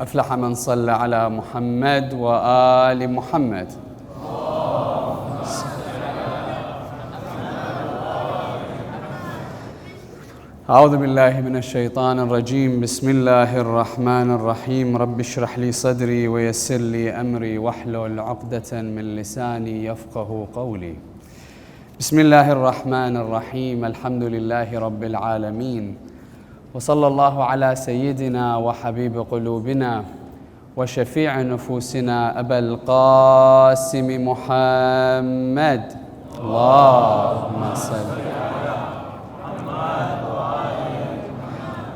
أفلح من صلى على محمد وآل محمد. أعوذ بالله من الشيطان الرجيم. بسم الله الرحمن الرحيم. رب اشرح لي صدري ويسر لي أمري واحلل عقدة من لساني يفقه قولي. بسم الله الرحمن الرحيم. الحمد لله رب العالمين، وصلى الله على سيدنا وحبيب قلوبنا وشفيع نفوسنا أبا القاسم محمد. اللهم صل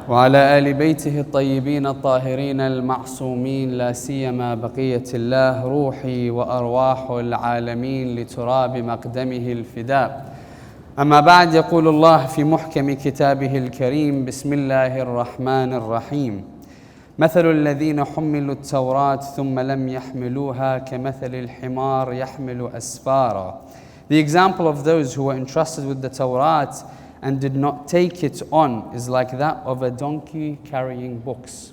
وعلى آل بيته الطيبين الطاهرين المعصومين، لا سيما بقية الله روحي وأرواح العالمين لتراب مقدمه الفداء. أما بعد، يقول الله في محكم كتابه الكريم: بسم الله الرحمن الرحيم. مثل الذين حملوا التوراة ثم لم يحملوها كمثل الحمار يحمل أسفارا. The example of those who were entrusted with the Torah and did not take it on is like that of a donkey carrying books.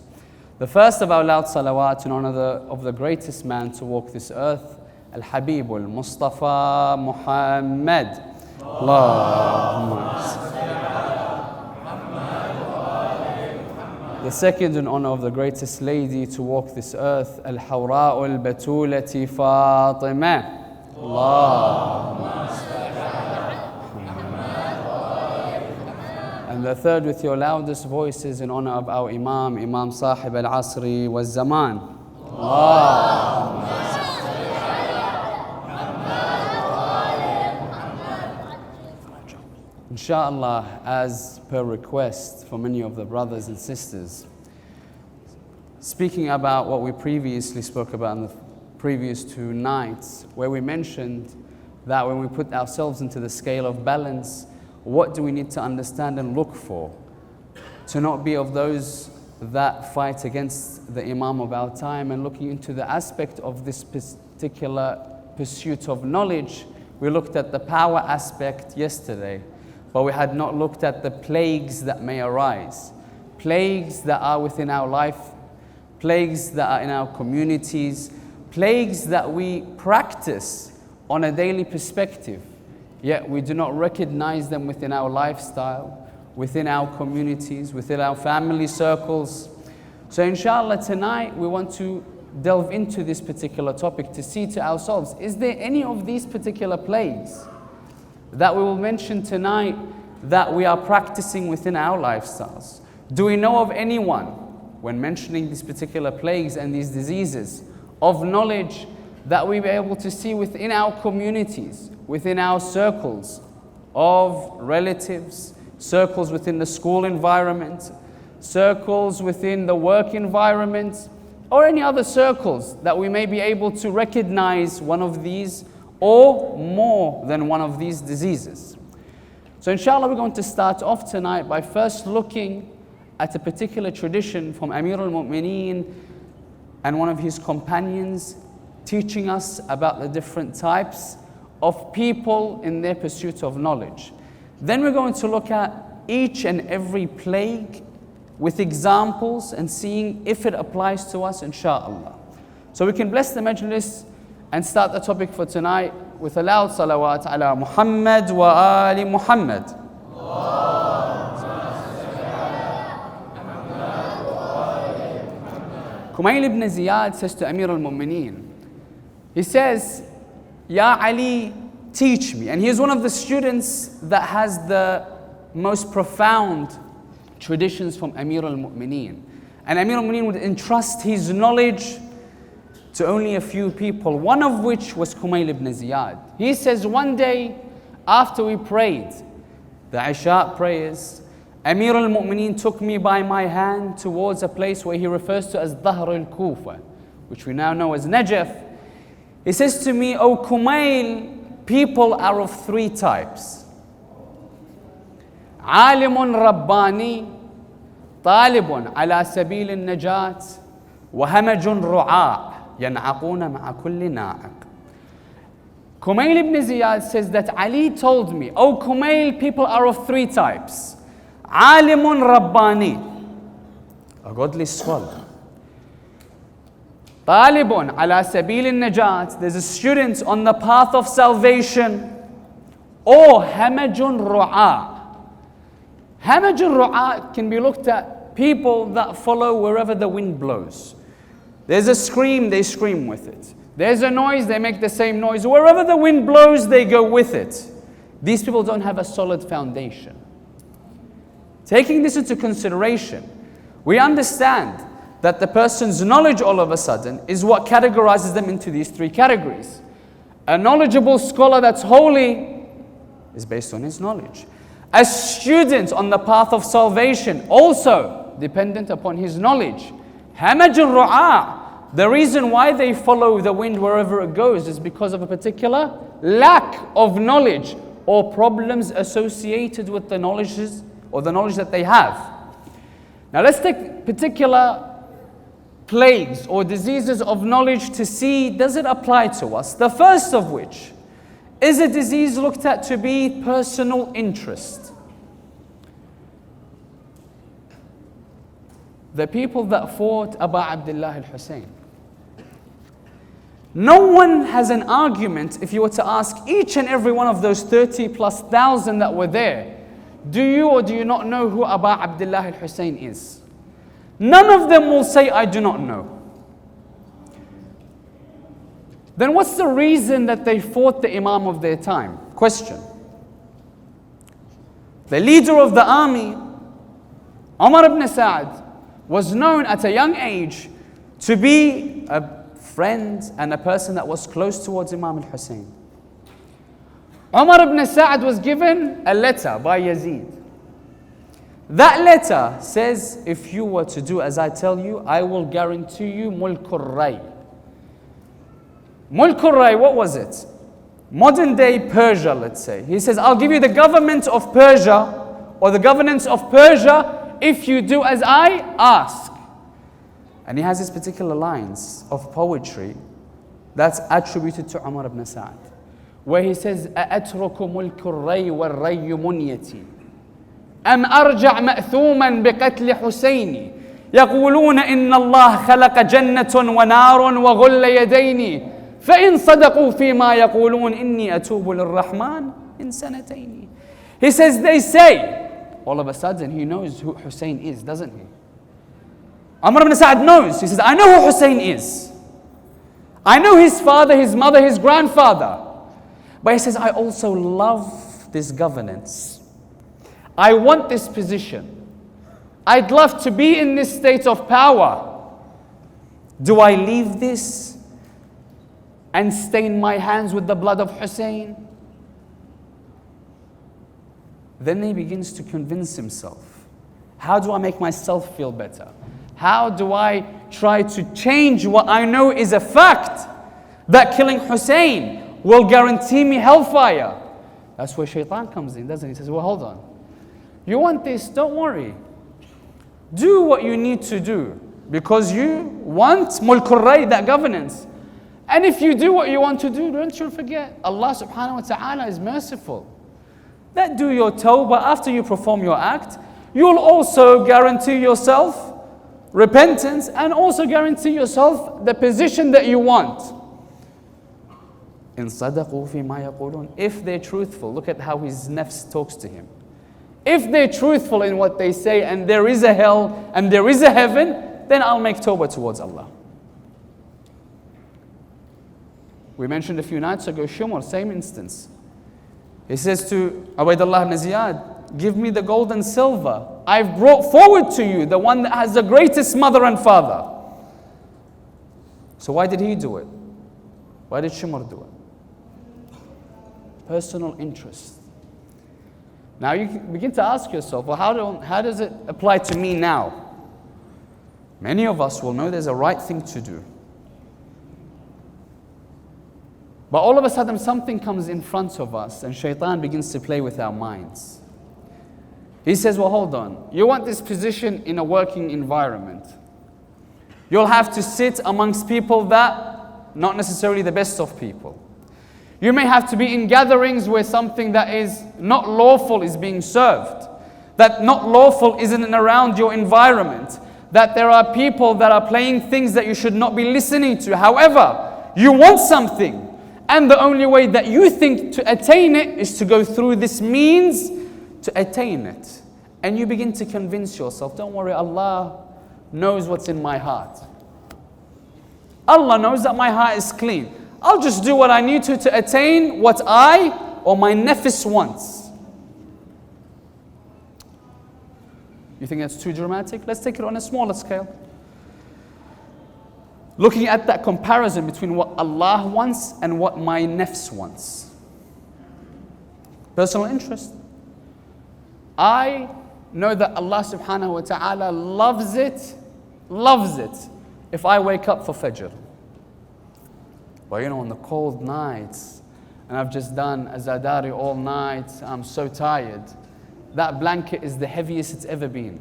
The first of our loud salawat in honor of the greatest man to walk this earth, Al-Habib al-Mustafa Muhammad. The second in honor of the greatest lady to walk this earth, Al-Hawra al-Batulati Fatima. And the third with your loudest voices in honor of our Imam, Imam Sahib al-Asri wal-Zaman. Inshallah, as per request for many of the brothers and sisters, speaking about what we previously spoke about in the previous 2 nights, where we mentioned that when we put ourselves into the scale of balance, what do we need to understand and look for to not be of those that fight against the Imam of our time? And looking into the aspect of this particular pursuit of knowledge, we looked at the power aspect yesterday, but we had not looked at the plagues that may arise, plagues that are within our life, plagues that are in our communities, plagues that we practice on a daily perspective, yet we do not recognize them within our lifestyle, within our communities, within our family circles. So inshallah tonight we want to delve into this particular topic to see to ourselves, is there any of these particular plagues that we will mention tonight that we are practicing within our lifestyles? Do we know of anyone, when mentioning these particular plagues and these diseases, of knowledge that we be able to see within our communities, within our circles of relatives, circles within the school environment, circles within the work environment, or any other circles that we may be able to recognize one of these or more than one of these diseases? So inshallah we're going to start off tonight by first looking at a particular tradition from Amir al-Mu'mineen and one of his companions, teaching us about the different types of people in their pursuit of knowledge. Then we're going to look at each and every plague with examples and seeing if it applies to us, inshallah. So we can bless the majlis and start the topic for tonight with a loud salawat ala Muhammad wa ali Muhammad. Kumail ibn Ziyad says to Amir al-Mu'mineen, he says, Ya Ali, teach me. And he is one of the students that has the most profound traditions from Amir al-Mu'mineen. And Amir al-Mu'mineen would entrust his knowledge to only a few people, one of which was Kumail ibn Ziyad. He says, one day after we prayed the Isha prayers, Amir al-Mu'mineen took me by my hand towards a place where he refers to as Dhahr al-Kufa, which we now know as Najaf. He says to me, O Kumail, people are of 3 types. Alimun Rabbani, Talibun ala sabil al-Najat, wa hamajun ru'a' yan'aquna ma'a kulli na'iq. Kumail ibn Ziyad says that Ali told me, O Kumail, people are of 3 types. Alimun Rabbani, a godly scholar. طالب على سبيل النجاة, there's a student on the path of salvation, or همج رعاء. همج رعاء can be looked at people that follow wherever the wind blows. There's a scream, they scream with it. There's a noise, they make the same noise. Wherever the wind blows, they go with it. These people don't have a solid foundation. Taking this into consideration, we understand that the person's knowledge all of a sudden is what categorizes them into these three categories. A knowledgeable scholar that's holy is based on his knowledge. A student on the path of salvation, also dependent upon his knowledge. Hamaj al-ru'a, the reason why they follow the wind wherever it goes is because of a particular lack of knowledge or problems associated with the knowledges or the knowledge that they have. Now let's take particular plagues or diseases of knowledge to see, does it apply to us? The first of which is a disease looked at to be personal interest. The people that fought Abu Abdullah al-Hussein. No one has an argument if you were to ask each and every one of those 30,000+ that were there, do you or do you not know who Abu Abdullah al-Hussein is? None of them will say, I do not know. Then what's the reason that they fought the Imam of their time? Question. The leader of the army, Umar ibn Sa'd, was known at a young age to be a friend and a person that was close towards Imam al-Hussein. Umar ibn Sa'd was given a letter by Yazid. That letter says, if you were to do as I tell you, I will guarantee you Mulkur Ray. Mulkur Ray, what was it? Modern day Persia, let's say. He says, I'll give you the government of Persia or the governance of Persia if you do as I ask. And he has these particular lines of poetry that's attributed to Umar ibn Sa'd, where he says, أَأَتْرُكُ مُلْكُ الرَّيِّ وَالرَّيُّ مُنْيَتِي أَمْ أَرْجَعْ مَأْثُومًا بِقَتْلِ حُسَيْنِ يَقُولُونَ إِنَّ اللَّهَ خَلَقَ جَنَّةٌ وَنَارٌ وَغُلَّ يَدَيْنِ فَإِنْ صَدَقُوا فِي مَا يَقُولُونَ إِنِّي أَتُوبُ لِلرَّحْمَنِ إِنْ سَنَتَيْنِ. He says, they say. All of a sudden, he knows who Hussein is, doesn't he? Umar ibn Sa'd knows. He says, I know who Hussein is. I know his father, his mother, his grandfather. But he says, I also love this governance. I want this position. I'd love to be in this state of power. Do I leave this and stain my hands with the blood of Hussein? Then he begins to convince himself. How do I make myself feel better? How do I try to change what I know is a fact, that killing Hussein will guarantee me hellfire? That's where shaitan comes in, doesn't he? He says, well, hold on. You want this? Don't worry. Do what you need to do because you want Mulkur Ray, that governance. And if you do what you want to do, don't you forget, Allah subhanahu wa ta'ala is merciful. That do your tawbah after you perform your act. You'll also guarantee yourself repentance and also guarantee yourself the position that you want. إِن صَدَقُوا فِي مَا يَقُولُونَ. If they're truthful, look at how his nafs talks to him. If they're truthful in what they say and there is a hell and there is a heaven, then I'll make tawbah towards Allah. We mentioned a few nights ago, Shumar, same instance. He says to Ubaydullah ibn Ziyad, give me the gold and silver. I've brought forward to you the one that has the greatest mother and father. So why did he do it? Why did Shumar do it? Personal interest. Now you begin to ask yourself, well, how does it apply to me now? Many of us will know there's a right thing to do. But all of a sudden something comes in front of us and shaitan begins to play with our minds. He says, well, hold on. You want this position in a working environment. You'll have to sit amongst people that, not necessarily the best of people. You may have to be in gatherings where something that is not lawful is being served. That not lawful isn't around your environment. that there are people that are playing things that you should not be listening to. However, you want something, and the only way that you think to attain it is to go through this means to attain it. And you begin to convince yourself, don't worry, Allah knows what's in my heart. Allah knows that my heart is clean. I'll just do what I need to attain what I or my nafs wants. You think that's too dramatic? Let's take it on a smaller scale. Looking at that comparison between what Allah wants and what my nafs wants. Personal interest. I know that Allah subhanahu wa ta'ala loves it if I wake up for Fajr. But you know, on the cold nights, and I've just done Azadari all night, I'm so tired. That blanket is the heaviest it's ever been.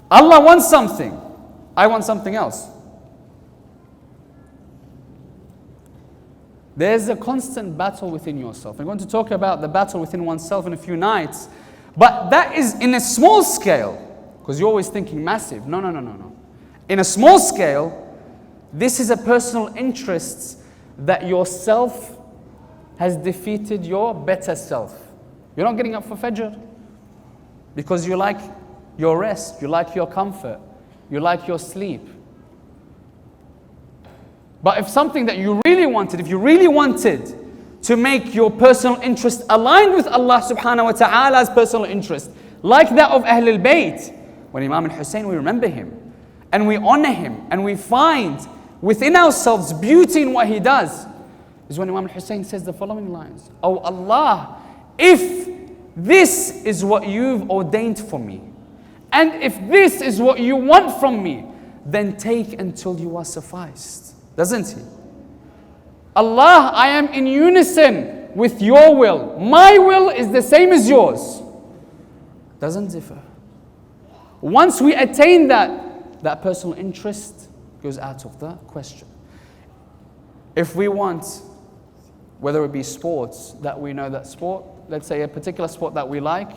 Allah wants something, I want something else. There's a constant battle within yourself. I'm going to talk about the battle within oneself in a few nights. But that is in a small scale, because you're always thinking massive. No. In a small scale, this is a personal interest that yourself has defeated your better self. You're not getting up for Fajr because you like your rest, you like your comfort, you like your sleep. But if something that you really wanted, if you really wanted to make your personal interest aligned with Allah subhanahu wa ta'ala's personal interest, like that of Ahlul Bayt, when Imam al-Hussein, we remember him, and we honor him, and we find within ourselves beauty in what he does, is when Imam al-Hussein says the following lines: "Oh Allah, if this is what you've ordained for me, and if this is what you want from me, then take until you are sufficed." Doesn't he? Allah, I am in unison with your will. My will is the same as yours. Doesn't differ. Once we attain that personal interest goes out of the question. If we want, whether it be sports, that we know that sport, let's say a particular sport that we like,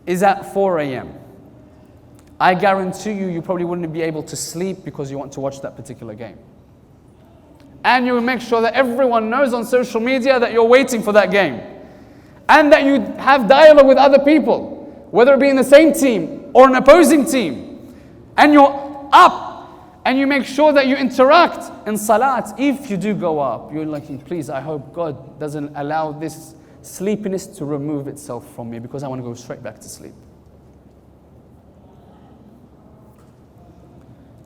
is at 4 a.m. I guarantee you probably wouldn't be able to sleep because you want to watch that particular game. And you will make sure that everyone knows on social media that you're waiting for that game. And that you have dialogue with other people, whether it be in the same team or an opposing team. And you're up and you make sure that you interact in salat. If you do go up, you're like, please, I hope God doesn't allow this sleepiness to remove itself from me because I want to go straight back to sleep.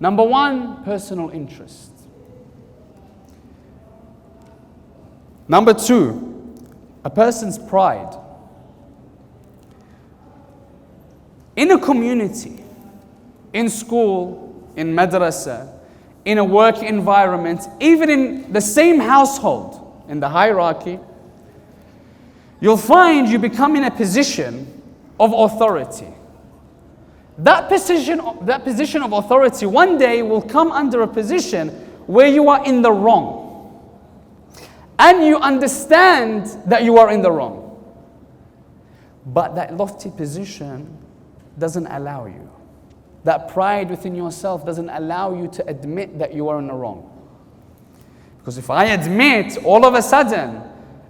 Number one, personal interest. Number two, a person's pride. In a community, in school, in madrasa, in a work environment, even in the same household, in the hierarchy, you'll find you become in a position of authority. That position of authority one day will come under a position where you are in the wrong. And you understand that you are in the wrong. But that lofty position doesn't allow you. That pride within yourself doesn't allow you to admit that you are in the wrong. Because if I admit, all of a sudden,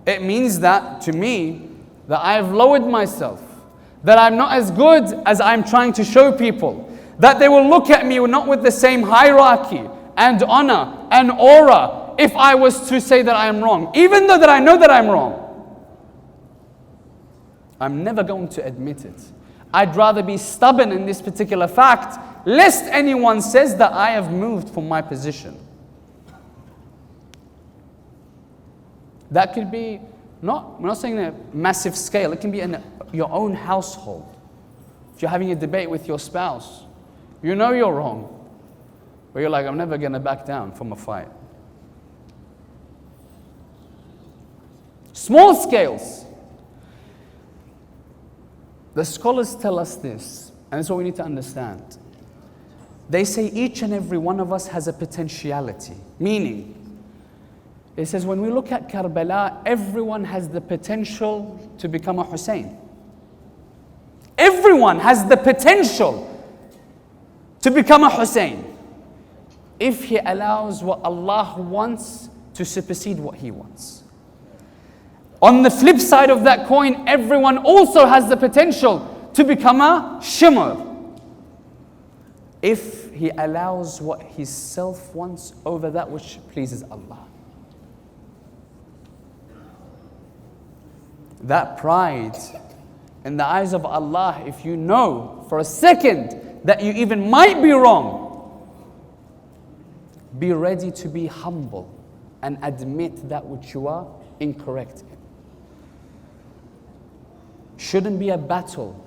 it means that, to me, that I have lowered myself. That I'm not as good as I'm trying to show people. That they will look at me not with the same hierarchy and honor and aura if I was to say that I am wrong, even though that I know that I'm wrong. I'm never going to admit it. I'd rather be stubborn in this particular fact, lest anyone says that I have moved from my position. That could be, we're not saying a massive scale, it can be in your own household. If you're having a debate with your spouse, you know you're wrong, but you're like, I'm never going to back down from a fight. Small scales. The scholars tell us this, and it's what we need to understand. They say each and every one of us has a potentiality. Meaning, it says when we look at Kerbala, everyone has the potential to become a Hussein. Everyone has the potential to become a Hussein if he allows what Allah wants to supersede what he wants. On the flip side of that coin, everyone also has the potential to become a Shimr if he allows what his self wants over that which pleases Allah. That pride in the eyes of Allah, if you know for a second that you even might be wrong, be ready to be humble and admit that which you are incorrect in. Shouldn't be a battle.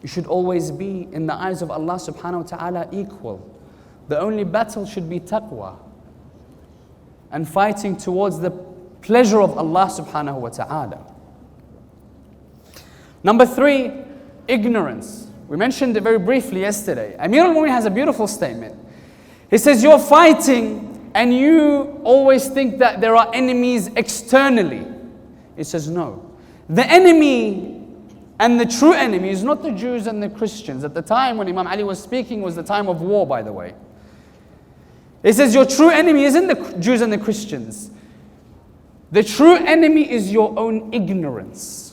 You should always be, in the eyes of Allah subhanahu wa ta'ala, equal. The only battle should be taqwa and fighting towards the pleasure of Allah subhanahu wa ta'ala. Number 3, ignorance. We mentioned it very briefly yesterday. Amir al-Mu'minin has a beautiful statement. He says, you're fighting and you always think that there are enemies externally. He says, no. The enemy and the true enemy is not the Jews and the Christians. At the time when Imam Ali was speaking was the time of war, by the way. He says, your true enemy isn't the Jews and the Christians. The true enemy is your own ignorance.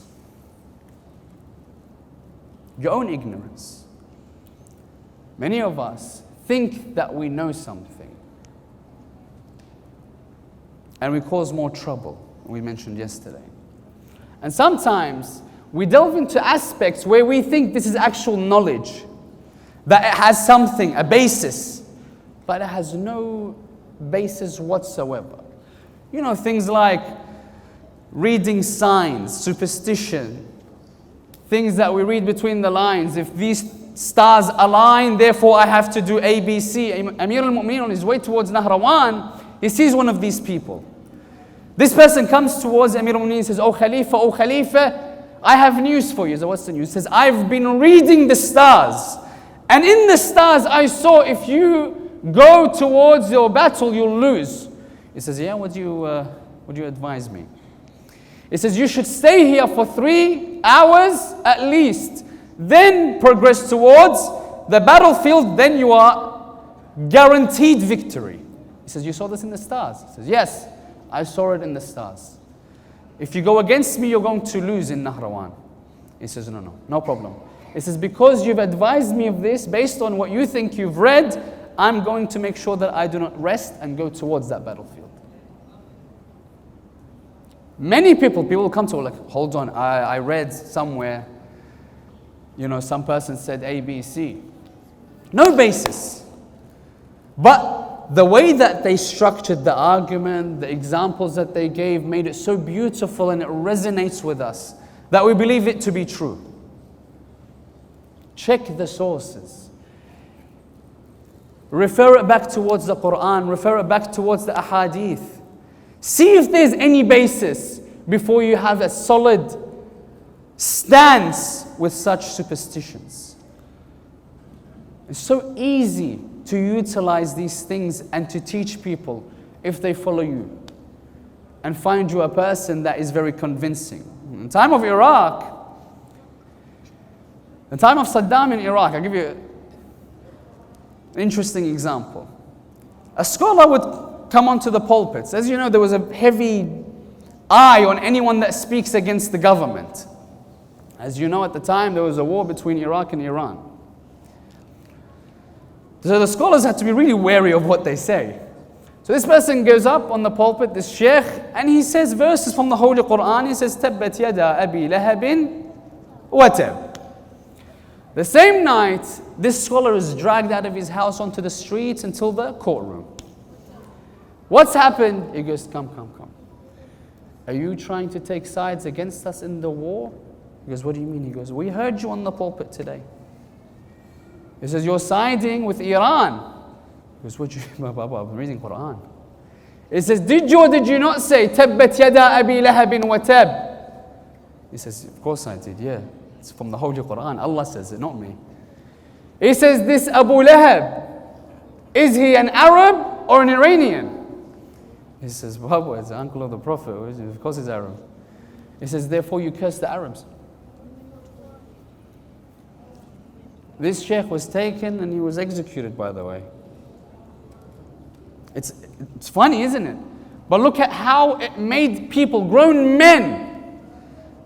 Your own ignorance. Many of us think that we know something, and we cause more trouble, we mentioned yesterday. And sometimes we delve into aspects where we think this is actual knowledge, that it has something, a basis, but it has no basis whatsoever. You know, things like reading signs, superstition, things that we read between the lines. If these stars align, therefore I have to do A, B, C. Amir al-Mu'minin on his way towards Nahrawan, he sees one of these people. This person comes towards Amir al-Mu'minin and says, oh Khalifa, I have news for you. So what's the news? He says, I've been reading the stars. And in the stars I saw if you go towards your battle, you'll lose. He says, yeah, would you advise me? He says, you should stay here for 3 hours at least. Then progress towards the battlefield, then you are guaranteed victory. He says, you saw this in the stars? He says, yes, I saw it in the stars. If you go against me, you're going to lose in Nahrawan. He says, no problem. He says, because you've advised me of this, based on what you think you've read, I'm going to make sure that I do not rest and go towards that battlefield. Many people come to like, hold on, I read somewhere, some person said A, B, C. No basis. But the way that they structured the argument, the examples that they gave, made it so beautiful and it resonates with us that we believe it to be true. Check the sources. Refer it back towards the Quran, refer it back towards the ahadith. See if there's any basis before you have a solid stance with such superstitions. It's so easy to utilize these things and to teach people if they follow you and find you a person that is very convincing. In the time of Iraq, the time of Saddam in Iraq, I'll give you an interesting example. A scholar would come onto the pulpits. As you know, there was a heavy eye on anyone that speaks against the government. As you know, at the time, there was a war between Iraq and Iran. So the scholars had to be really wary of what they say. So this person goes up on the pulpit, this sheikh, and he says verses from the Holy Quran. He says, تَبَّتْ يَدَا أَبِي لَهَبٍ وَتَبٍ. The same night, this scholar is dragged out of his house onto the streets until the courtroom. What's happened? He goes, come. Are you trying to take sides against us in the war? He goes, what do you mean? He goes, we heard you on the pulpit today. He says, you're siding with Iran. He goes, what do you mean, Baba? I'm reading Quran. He says, did you or did you not say, تَبَّتْ يَدَا أَبِي لَهَبٍ وَتَبٍ? He says, of course I did, yeah. It's from the Holy Quran. Allah says it, not me. He says, this Abu Lahab, is he an Arab or an Iranian? He says, Baba, it's the uncle of the Prophet. Of course he's Arab. He says, therefore you curse the Arabs. This sheikh was taken and he was executed, by the way. It's funny, isn't it? But look at how it made people, grown men,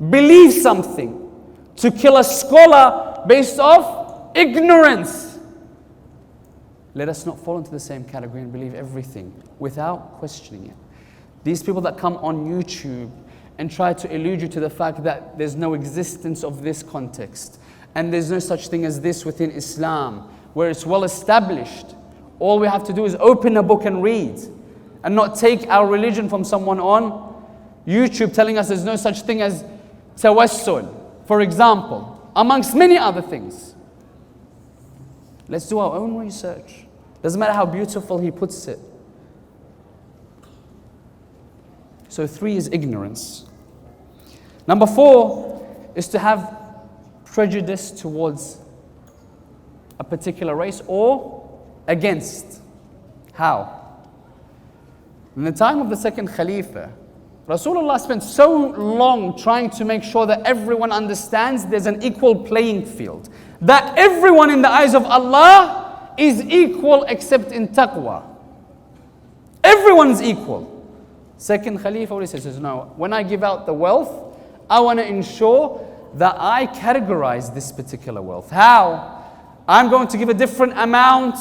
believe something to kill a scholar based off ignorance. Let us not fall into the same category and believe everything without questioning it. These people that come on YouTube and try to allude you to the fact that there's no existence of this context and there's no such thing as this within Islam, where it's well established. All we have to do is open a book and read, and not take our religion from someone on YouTube telling us there's no such thing as tawassul, for example, amongst many other things. Let's do our own research. Doesn't matter how beautiful he puts it. So 3 is ignorance. Number 4 is to have prejudice towards a particular race or against. How? In the time of the second Khalifa, Rasulullah spent so long trying to make sure that everyone understands there's an equal playing field. That everyone in the eyes of Allah is equal except in taqwa. Everyone's equal. Second Khalifa, what he says is, no, when I give out the wealth, I want to ensure that I categorize this particular wealth. How? I'm going to give a different amount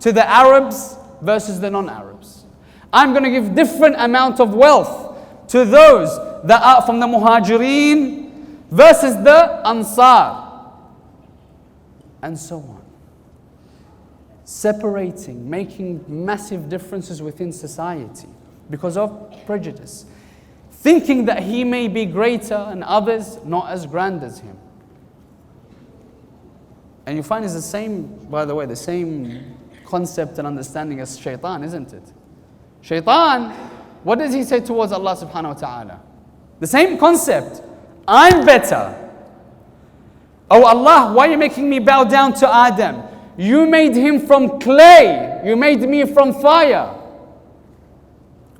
to the Arabs versus the non-Arabs. I'm going to give different amount of wealth to those that are from the Muhajirin versus the Ansar. And so on. Separating, making massive differences within society because of prejudice. Thinking that he may be greater and others not as grand as him. And you find it's the same, by the way, the same concept and understanding as shaitan, isn't it? Shaitan, what does he say towards Allah subhanahu wa ta'ala? The same concept. I'm better. Oh Allah, why are you making me bow down to Adam? You made him from clay. You made me from fire.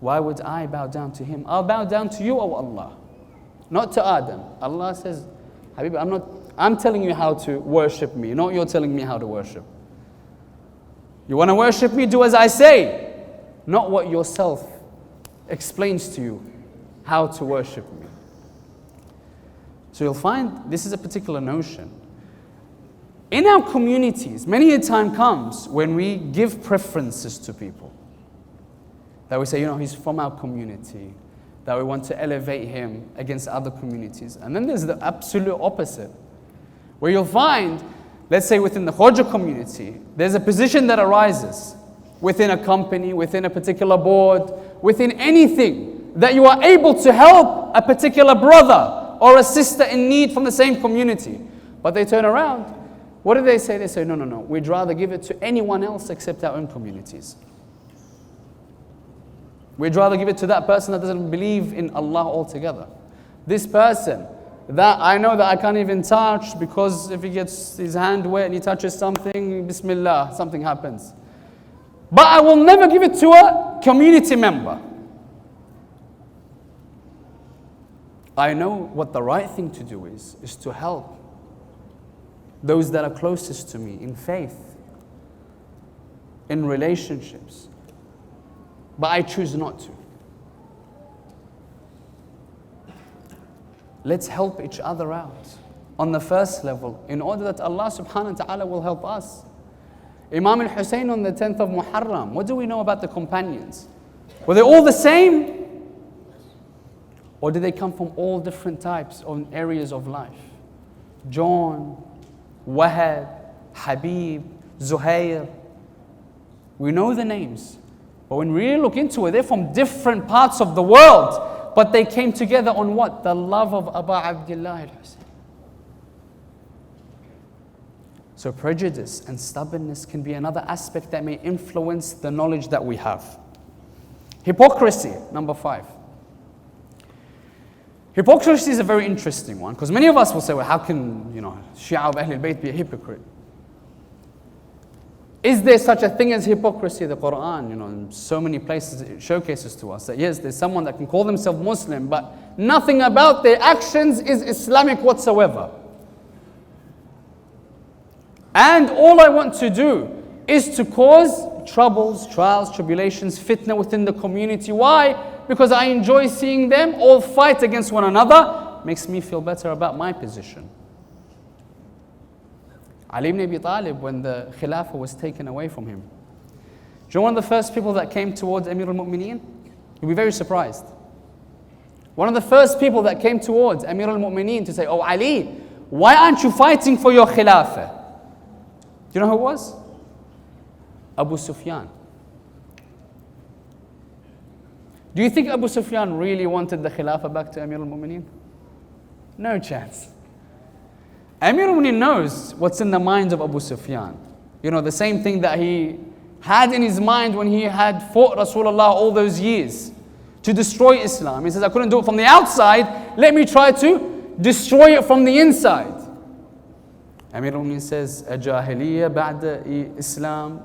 Why would I bow down to him? I'll bow down to you, O Allah. Not to Adam. Allah says, Habib, I'm telling you how to worship me, not you're telling me how to worship. You want to worship me? Do as I say. Not what yourself explains to you how to worship me. So you'll find this is a particular notion. In our communities, many a time comes when we give preferences to people. That we say, he's from our community. That we want to elevate him against other communities. And then there's the absolute opposite. Where you'll find, let's say within the Khoja community, there's a position that arises within a company, within a particular board, within anything, that you are able to help a particular brother or a sister in need from the same community. But they turn around. What do they say? They say, no, we'd rather give it to anyone else except our own communities. We'd rather give it to that person that doesn't believe in Allah altogether. This person that I know that I can't even touch, because if he gets his hand wet and he touches something, Bismillah, something happens. But I will never give it to a community member. I know what the right thing to do is to help those that are closest to me in faith, in relationships. But I choose not to. Let's help each other out on the first level in order that Allah subhanahu wa ta'ala will help us. Imam al-Hussein on the 10th of Muharram, what do we know about the companions? Were they all the same? Or did they come from all different types of areas of life? John, Wahab, Habib, Zuhair. We know the names. But when we really look into it, they're from different parts of the world. But they came together on what? The love of Abu Abdullah al-Hussein. So prejudice and stubbornness can be another aspect that may influence the knowledge that we have. Hypocrisy, number 5. Hypocrisy is a very interesting one, because many of us will say, well, how can, Shia of Ahlul Bayt be a hypocrite? Is there such a thing as hypocrisy? The Quran, in so many places it showcases to us that yes, there's someone that can call themselves Muslim, but nothing about their actions is Islamic whatsoever. And all I want to do is to cause troubles, trials, tribulations, fitna within the community. Why? Because I enjoy seeing them all fight against one another. Makes me feel better about my position. Ali ibn Abi Talib, when the Khilafah was taken away from him, do you know one of the first people that came towards Amir al-Mu'mineen? You'll be very surprised. One of the first people that came towards Amir al-Mu'mineen to say, "Oh Ali, why aren't you fighting for your Khilafah?" Do you know who it was? Abu Sufyan. Do you think Abu Sufyan really wanted the Khilafah back to Amir al-Mu'mineen? No chance. Amir al-Mu'mineen knows what's in the mind of Abu Sufyan. You know, the same thing that he had in his mind when he had fought Rasulullah all those years to destroy Islam. He says, I couldn't do it from the outside, let me try to destroy it from the inside. Amir al-Mu'mineen says, "A jahiliyyah ba'da Islam."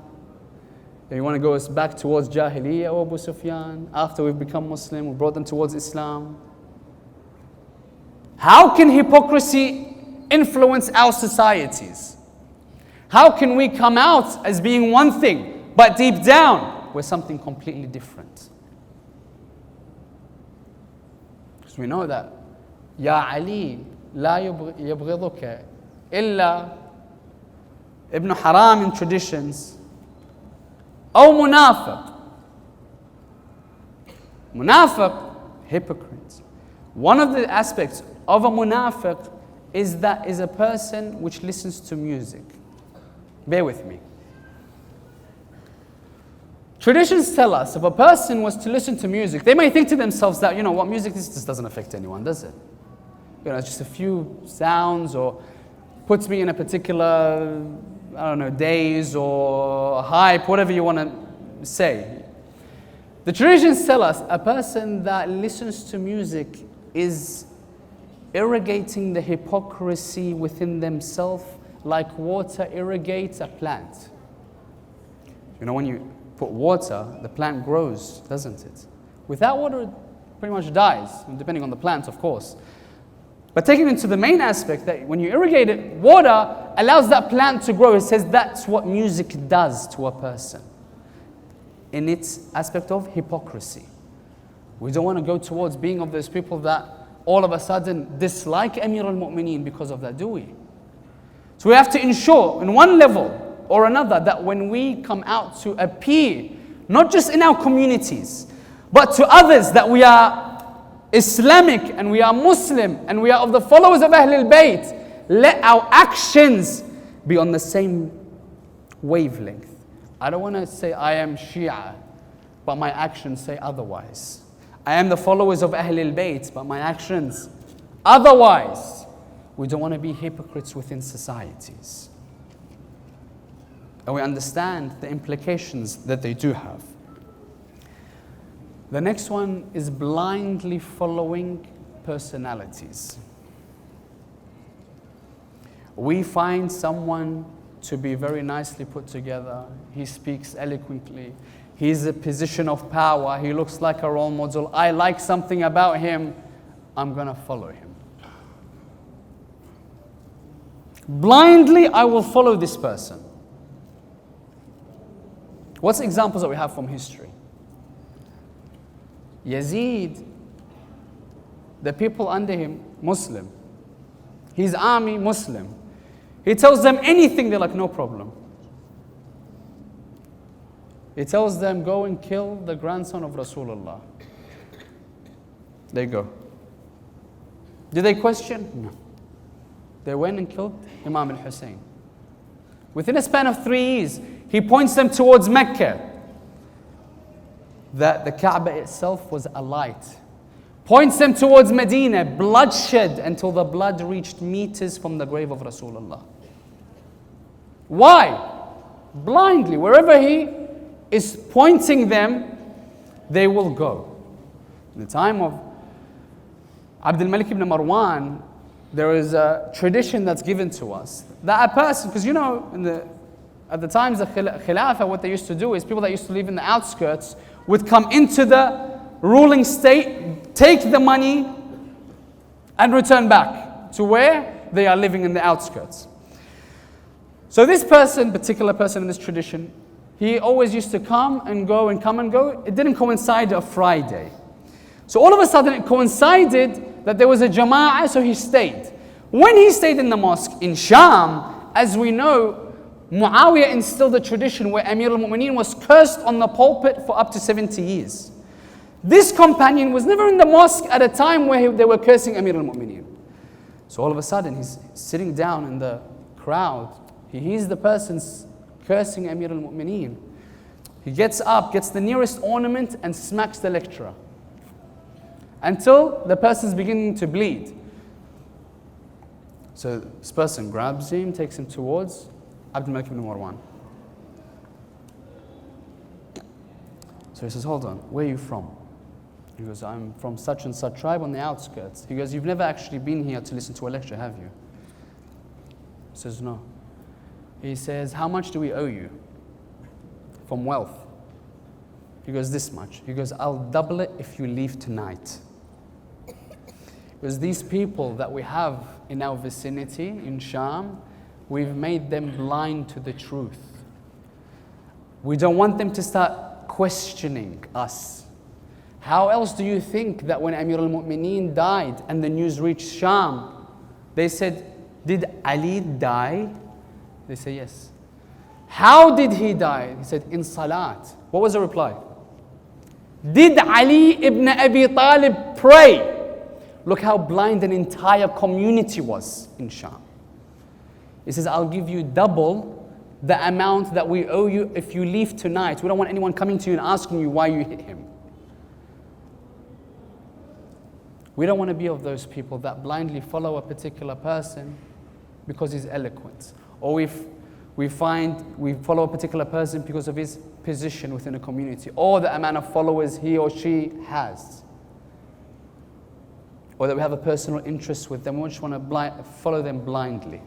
You want to go us back towards Jahiliyyah, O Abu Sufyan? After we've become Muslim, we brought them towards Islam. How can hypocrisy influence our societies? How can we come out as being one thing, but deep down, we're something completely different? Because we know that, Ya Ali, la yabghiduka illa Ibn Haram in traditions, أو منافق. Munafiq, hypocrite. One of the aspects of a munafiq is a person which listens to music. Bear with me. Traditions tell us if a person was to listen to music, they may think to themselves that, you know what, music this just doesn't affect anyone, does it? You know, it's just a few sounds or puts me in a particular, I don't know, daze or hype, whatever you want to say. The traditions tell us a person that listens to music is irrigating the hypocrisy within themselves like water irrigates a plant. You know, when you put water, the plant grows, doesn't it? Without water, it pretty much dies, depending on the plant, of course. But taking it into the main aspect, that when you irrigate it, water allows that plant to grow. It says that's what music does to a person in its aspect of hypocrisy. We don't want to go towards being of those people that all of a sudden dislike Amir al-Mu'mineen because of that, do we? So we have to ensure in one level or another that when we come out to appear, not just in our communities, but to others, that we are Islamic and we are Muslim and we are of the followers of Ahlul Bayt, let our actions be on the same wavelength. I don't want to say I am Shia, but my actions say otherwise. I am the followers of Ahlul Bayt, but my actions otherwise. We don't want to be hypocrites within societies. And we understand the implications that they do have. The next one is blindly following personalities. We find someone to be very nicely put together. He speaks eloquently. He's a position of power. He looks like a role model. I like something about him. I'm going to follow him. Blindly, I will follow this person. What's examples that we have from history? Yazid, the people under him, Muslim. His army, Muslim. He tells them anything, they're like, no problem. He tells them, go and kill the grandson of Rasulullah. They go. Did they question? No. They went and killed Imam al-Hussein. Within a span of 3 years, he points them towards Mecca. That the Kaaba itself was alight. Points them towards Medina, bloodshed until the blood reached meters from the grave of Rasulullah. Why? Blindly, wherever he is pointing them, they will go. In the time of Abdul Malik ibn Marwan, there is a tradition that's given to us that a person, because you know, at the times of Khilafah, what they used to do is people that used to live in the outskirts would come into the ruling state, take the money, and return back to where they are living in the outskirts. So this person, particular person in this tradition, he always used to come and go and come and go. It didn't coincide a Friday. So all of a sudden it coincided that there was a jama'ah, so he stayed. When he stayed in the mosque in Sham, as we know, Muawiyah instilled a tradition where Amir al-Mu'mineen was cursed on the pulpit for up to 70 years. This companion was never in the mosque at a time where they were cursing Amir al-Mu'mineen. So all of a sudden he's sitting down in the crowd. He hears the person's cursing Amir al-Mu'mineen. He gets up, gets the nearest ornament and smacks the lecturer until the person's beginning to bleed. So this person grabs him, takes him towards Abdullah ibn Marwan. So he says, hold on, where are you from? He goes, I'm from such and such tribe on the outskirts. He goes, you've never actually been here to listen to a lecture, have you? He says, no. He says, how much do we owe you from wealth? He goes, this much. He goes, I'll double it if you leave tonight. Because these people that we have in our vicinity in Sham, we've made them blind to the truth. We don't want them to start questioning us. How else do you think that when Amir al-Mu'mineen died and the news reached Sham, they said, did Ali die? They say, yes. How did he die? He said, in salat. What was the reply? Did Ali ibn Abi Talib pray? Look how blind an entire community was in Sham. He says, I'll give you double the amount that we owe you if you leave tonight. We don't want anyone coming to you and asking you why you hit him. We don't want to be of those people that blindly follow a particular person because he's eloquent. Or we follow a particular person because of his position within a community, or the amount of followers he or she has. Or that we have a personal interest with them. We just want to follow them blindly.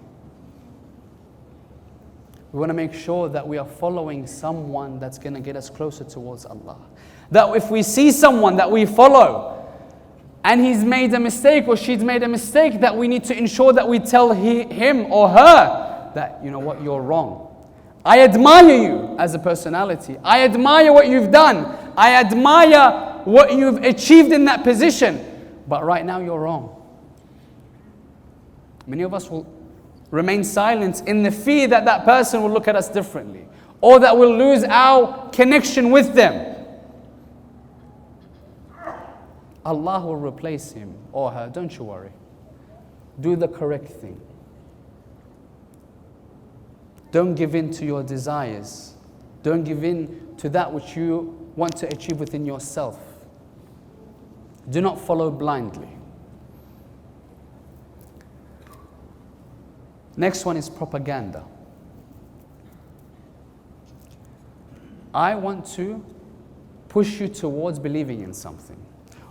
We want to make sure that we are following someone that's going to get us closer towards Allah. That if we see someone that we follow and he's made a mistake or she's made a mistake, that we need to ensure that we tell him or her that, you know what, you're wrong. I admire you as a personality. I admire what you've done. I admire what you've achieved in that position. But right now you're wrong. Many of us will remain silent in the fear that that person will look at us differently, or that we'll lose our connection with them. Allah will replace him or her, don't you worry. Do the correct thing. Don't give in to your desires. Don't give in to that which you want to achieve within yourself. Do not follow blindly. Next one is propaganda. I want to push you towards believing in something.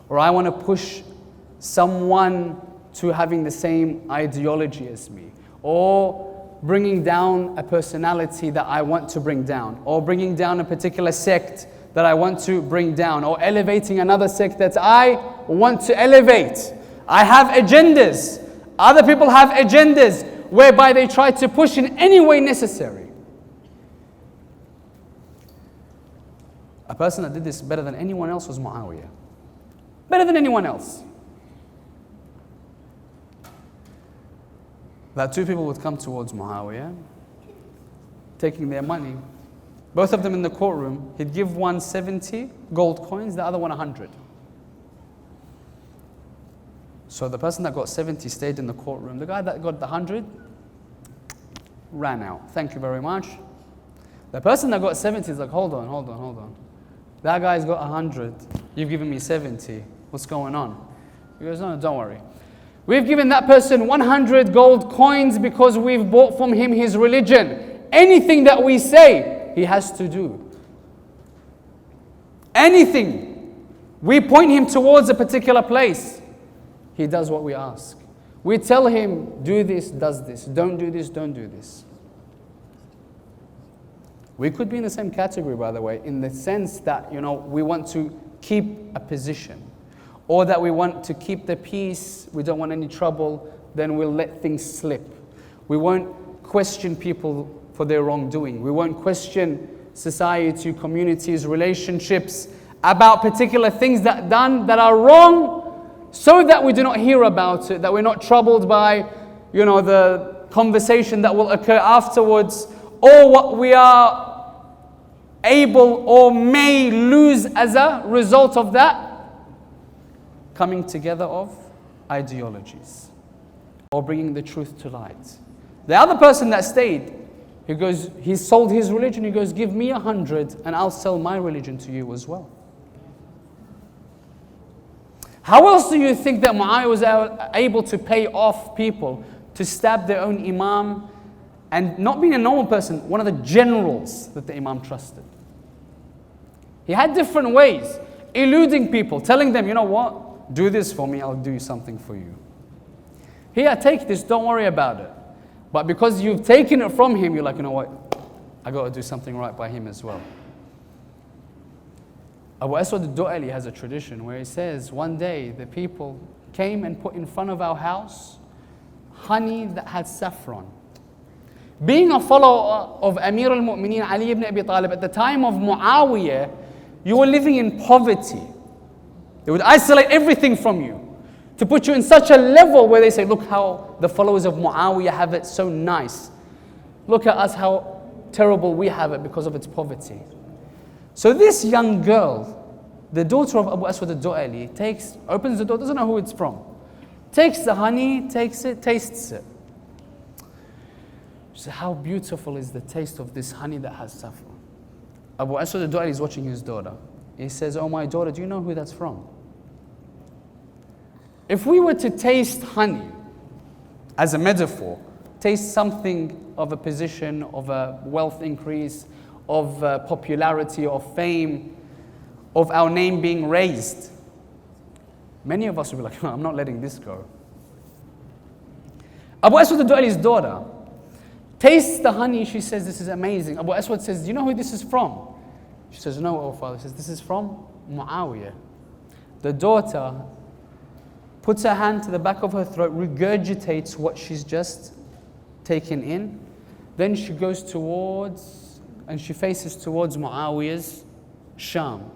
Or I want to push someone to having the same ideology as me. Or bringing down a personality that I want to bring down. Or bringing down a particular sect that I want to bring down. Or elevating another sect that I want to elevate. I have agendas. Other people have agendas whereby they try to push in any way necessary. A person that did this better than anyone else was Muawiyah. Better than anyone else. That two people would come towards Muawiyah, taking their money. Both of them in the courtroom. He'd give one 70 gold coins, the other one 100. So the person that got 70 stayed in the courtroom. The guy that got the 100 ran out. Thank you very much. The person that got 70 is like, hold on. That guy's got 100. You've given me 70. What's going on? He goes, no, don't worry. We've given that person 100 gold coins because we've bought from him his religion. Anything that we say, he has to do. Anything. We point him towards a particular place. He does what we ask. We tell him, do this, does this. Don't do this, don't do this. We could be in the same category, by the way, in the sense that, we want to keep a position. Or that we want to keep the peace, we don't want any trouble, then we'll let things slip. We won't question people for their wrongdoing. We won't question society, communities, relationships about particular things that are wrong, so that we do not hear about it, that we're not troubled by, the conversation that will occur afterwards, or what we are able or may lose as a result of that coming together of ideologies or bringing the truth to light. The other person that stayed, he sold his religion, he goes, give me 100 and I'll sell my religion to you as well. How else do you think that Muawiyah was able to pay off people to stab their own imam, and not being a normal person, one of the generals that the imam trusted? He had different ways, eluding people, telling them, you know what, do this for me, I'll do something for you. Here, take this, don't worry about it. But because you've taken it from him, you're like, you know what, I got to do something right by him as well. Abu Aswad al-Du'ali has a tradition where he says, one day the people came and put in front of our house honey that had saffron. Being a follower of Amir al-Mu'mineen Ali ibn Abi Talib, at the time of Muawiyah, you were living in poverty. They would isolate everything from you to put you in such a level where they say, look how the followers of Muawiyah have it so nice. Look at us, how terrible we have it because of its poverty. So this young girl, the daughter of Abu Aswad al-Du'ali, opens the door, doesn't know who it's from. Takes the honey, takes it, tastes it. She said, how beautiful is the taste of this honey that has saffron. Abu Aswad al-Du'ali is watching his daughter. He says, oh my daughter, do you know who that's from? If we were to taste honey as a metaphor, taste something of a position, of a wealth increase, of popularity, of fame, of our name being raised, many of us will be like, no, I'm not letting this go. Abu Aswad al-Du'ali's daughter tastes the honey, she says, this is amazing. Abu Aswad says, do you know who this is from? She says, no, oh father. He says, this is from Muawiyah. The daughter puts her hand to the back of her throat, regurgitates what she's just taken in. Then she goes and she faces towards Muawiyah's Sham.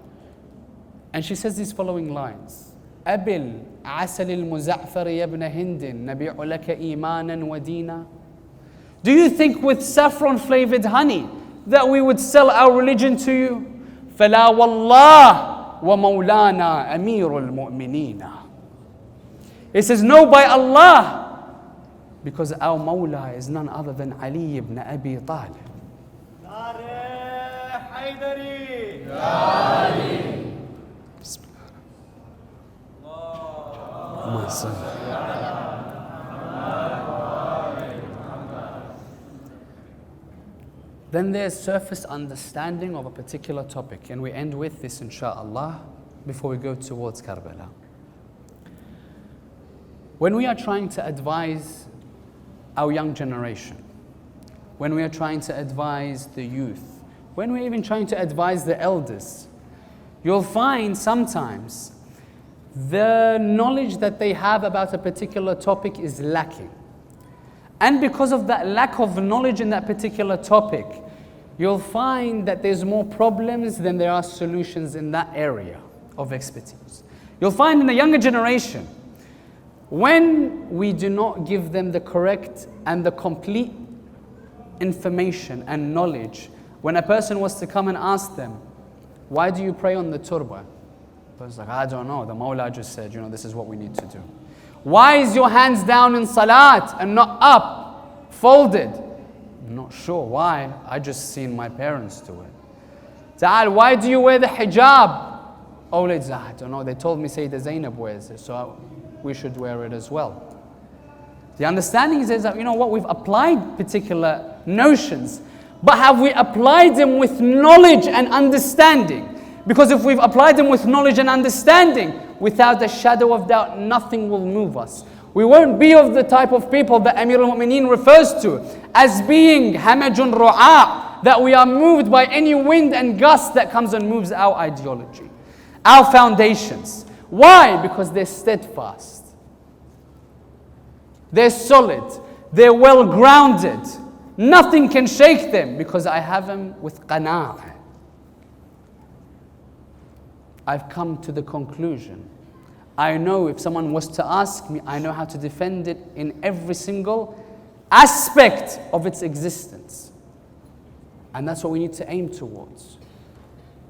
And she says these following lines. أبل عسل المزعفر يا ابن هند نبيع لك إيمانا ودينا. Do you think with saffron flavored honey that we would sell our religion to you? فلا والله ومولانا أمير المؤمنين. It says, no, by Allah, because our Mawla is none other than Ali ibn Abi Talib. Then there's surface understanding of a particular topic, and we end with this inshaAllah before we go towards Kerbala. When we are trying to advise our young generation, when we are trying to advise the youth, when we're even trying to advise the elders, you'll find sometimes the knowledge that they have about a particular topic is lacking. And because of that lack of knowledge in that particular topic, you'll find that there's more problems than there are solutions in that area of expertise. You'll find in the younger generation, when we do not give them the correct and the complete information and knowledge, when a person was to come and ask them, why do you pray on the turba? I was like, I don't know, the Mawla just said, this is what we need to do. Why is your hands down in salat and not up, folded? I'm not sure why, I just seen my parents do it. Ta'al, why do you wear the hijab? Oh, I don't know, they told me Sayyidah Zainab wears it, so we should wear it as well. The understanding is that, we've applied particular notions, but have we applied them with knowledge and understanding? Because if we've applied them with knowledge and understanding, without a shadow of doubt, nothing will move us. We won't be of the type of people that Amir al-Mu'mineen refers to as being hamajun ru'a, that we are moved by any wind and gust that comes and moves our ideology, our foundations. Why? Because they're steadfast. They're solid. They're well grounded. Nothing can shake them because I have them with qana'ah. I've come to the conclusion. I know if someone was to ask me, I know how to defend it in every single aspect of its existence. And that's what we need to aim towards.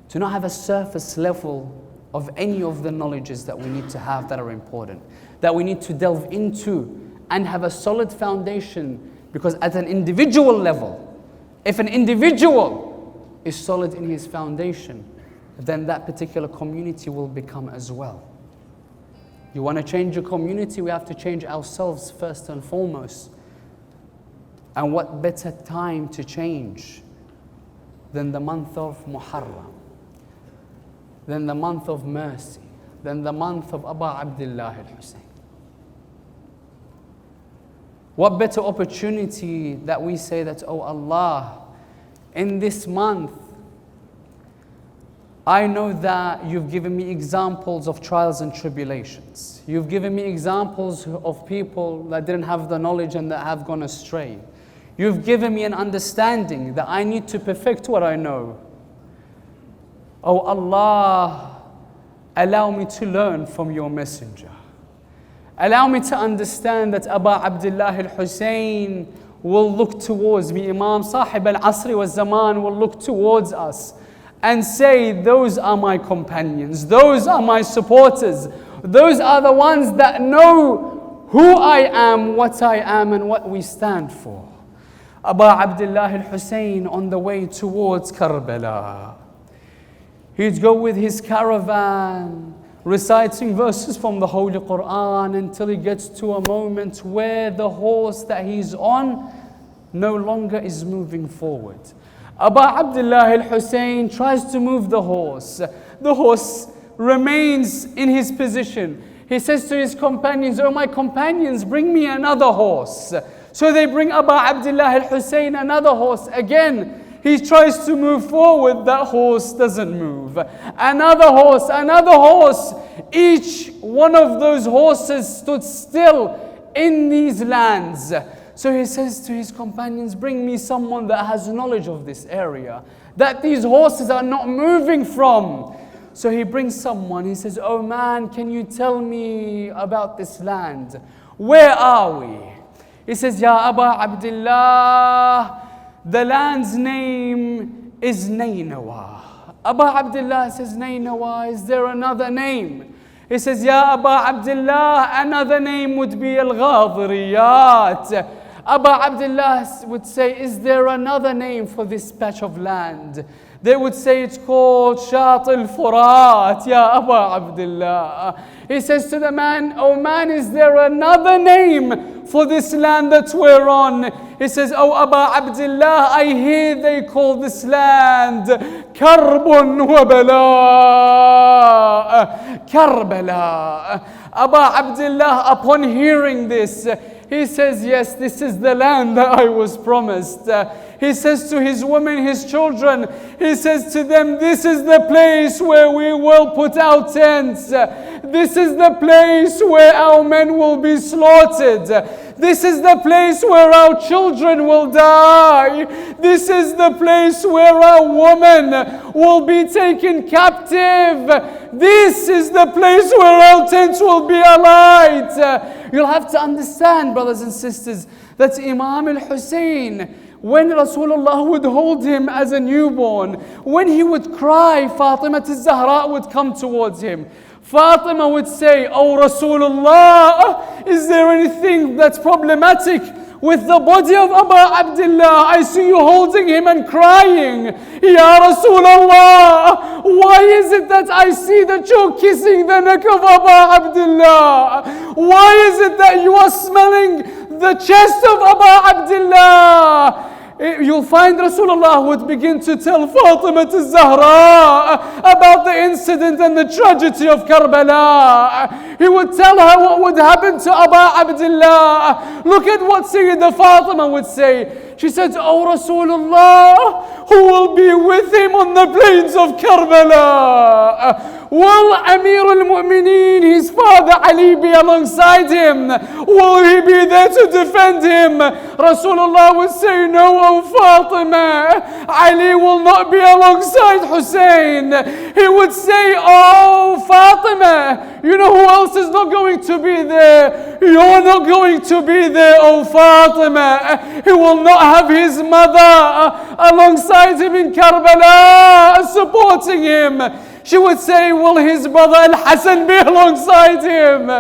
To not have a surface level of any of the knowledges that we need to have that are important, that we need to delve into and have a solid foundation. Because at an individual level, if an individual is solid in his foundation, then that particular community will become as well. You want to change a community, we have to change ourselves first and foremost. And what better time to change than the month of Muharram, than the month of mercy, than the month of Abdullah al-Hussein. What better opportunity that we say that, oh Allah, in this month, I know that you've given me examples of trials and tribulations. You've given me examples of people that didn't have the knowledge and that have gone astray. You've given me an understanding that I need to perfect what I know. Oh Allah, allow me to learn from your messenger. Allow me to understand that Abdullah al-Hussein will look towards me. Imam Sahib al-Asri wa Zaman will look towards us and say, those are my companions, those are my supporters, those are the ones that know who I am, what I am, and what we stand for. Abdullah al-Hussein on the way towards Kerbala. He'd go with his caravan, reciting verses from the Holy Quran until he gets to a moment where the horse that he's on no longer is moving forward. Abdullah al-Hussein tries to move the horse. The horse remains in his position. He says to his companions, oh my companions, bring me another horse. So they bring Abdullah al-Hussein another horse. Again, he tries to move forward, that horse doesn't move. Another horse, another horse. Each one of those horses stood still in these lands. So he says to his companions, bring me someone that has knowledge of this area, that these horses are not moving from. So he brings someone, he says, oh man, can you tell me about this land? Where are we? He says, Ya Abdullah, the land's name is Nainawa. Abdullah says, Nainawa, is there another name? He says, Ya Abdullah, another name would be Al-Ghadiriyat. Abdullah would say, is there another name for this patch of land? They would say it's called Shat al-Furat, Ya Abdullah. He says to the man, oh man, is there another name for this land that we're on? He says, oh Abdullah, I hear they call this land Karbun wa Bala. Kerbala. Abdullah, upon hearing this, he says, yes, this is the land that I was promised. He says to his women, his children, he says to them, this is the place where we will put our tents. This is the place where our men will be slaughtered. This is the place where our children will die. This is the place where our women will be taken captive. This is the place where our tents will be alight. You'll have to understand, brothers and sisters, that Imam al-Hussein, when Rasulullah would hold him as a newborn, when he would cry, Fatima al-Zahra would come towards him. Fatima would say, oh Rasulullah, is there anything that's problematic with the body of Abdullah? I see you holding him and crying. Ya Rasulullah, why is it that I see that you're kissing the neck of Abdullah? Why is it that you are smelling the chest of Abdullah? You'll find Rasulullah would begin to tell Fatima al-Zahra about the incident and the tragedy of Kerbala. He would tell her what would happen to Abdullah. Look at what Sayyidah Fatima would say. She said, oh Rasulullah, who will be with him on the plains of Kerbala? Will Amir al-Mu'mineen, his father Ali, be alongside him? Will he be there to defend him? Rasulullah would say, no, O Fatima, Ali will not be alongside Hussein. He would say, oh Fatima, you know who else is not going to be there? You're not going to be there, oh Fatima. He will not have his mother alongside him in Kerbala, supporting him. She would say, will his brother Al-Hassan be alongside him?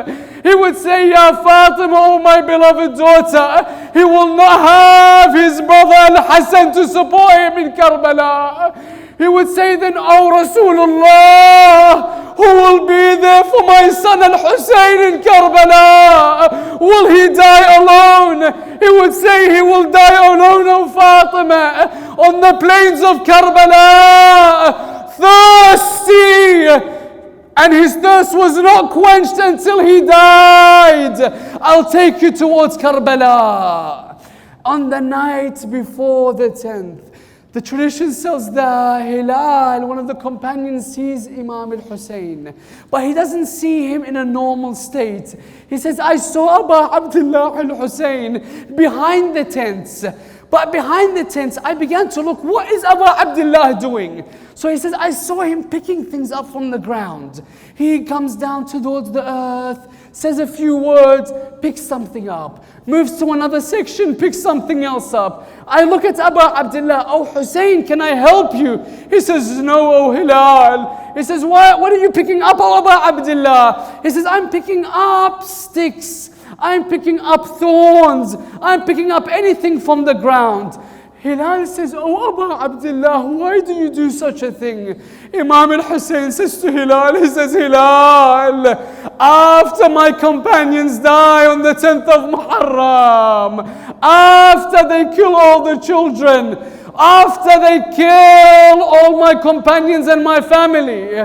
He would say, Ya Fatima, oh my beloved daughter, he will not have his brother Al-Hassan to support him in Kerbala. He would say then, oh Rasulullah, who will be there for my son Al-Hussein in Kerbala? Will he die alone? He would say he will die alone, oh Fatima, on the plains of Kerbala, thirsty. And his thirst was not quenched until he died. I'll take you towards Kerbala. On the night before the 10th, the tradition says that Hilal, one of the companions, sees Imam al-Hussein. But he doesn't see him in a normal state. He says, I saw Abu Abdullah al-Hussein behind the tents. But behind the tents, I began to look, what is Abu Abdullah doing? So he says, I saw him picking things up from the ground. He comes down towards the earth, says a few words, picks something up, moves to another section, picks something else up. I look at Abu Abdullah, oh Hussein, can I help you? He says, no, oh Hilal. He says, what are you picking up, oh Abu Abdullah? He says, I'm picking up sticks. I'm picking up thorns. I'm picking up anything from the ground. Hilal says, oh Abu Abdullah, why do you do such a thing? Imam al-Hussein says to Hilal, he says, Hilal, after my companions die on the 10th of Muharram, after they kill all the children, after they kill all my companions and my family,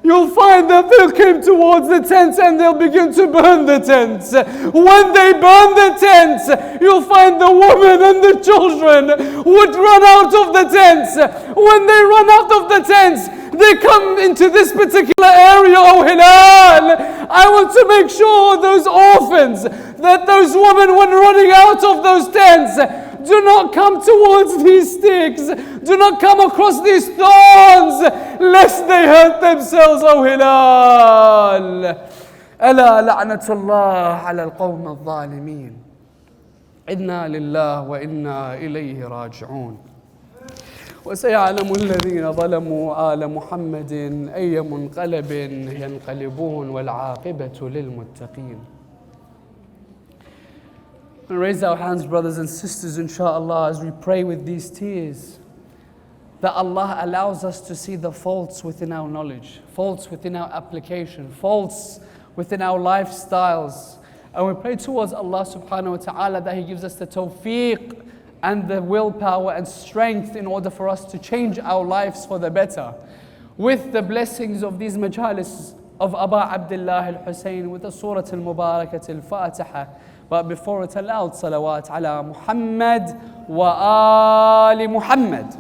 you'll find that they'll come towards the tents and they'll begin to burn the tents. When they burn the tents, you'll find the women and the children would run out of the tents. When they run out of the tents, they come into this particular area, oh Hilal. I want to make sure those orphans, that those women when running out of those tents, do not come towards these sticks. Do not come across these thorns, lest they hurt themselves, O Hilal. ألا لعنة الله على القوم الظالمين. إنا لله وإنا إليه راجعون. وسيعلم الذين ظلموا آل محمد أي منقلب ينقلبون والعاقبة للمتقين. And raise our hands, brothers and sisters, inshallah, as we pray with these tears, that Allah allows us to see the faults within our knowledge, faults within our application, faults within our lifestyles. And we pray towards Allah subhanahu wa ta'ala that He gives us the tawfiq and the willpower and strength in order for us to change our lives for the better. With the blessings of these majalis of Abu Abdullah al-Hussein, with the surah al-Mubarakat al-Fatiha. But before it aloud, salawat ala Muhammad wa ali Muhammad.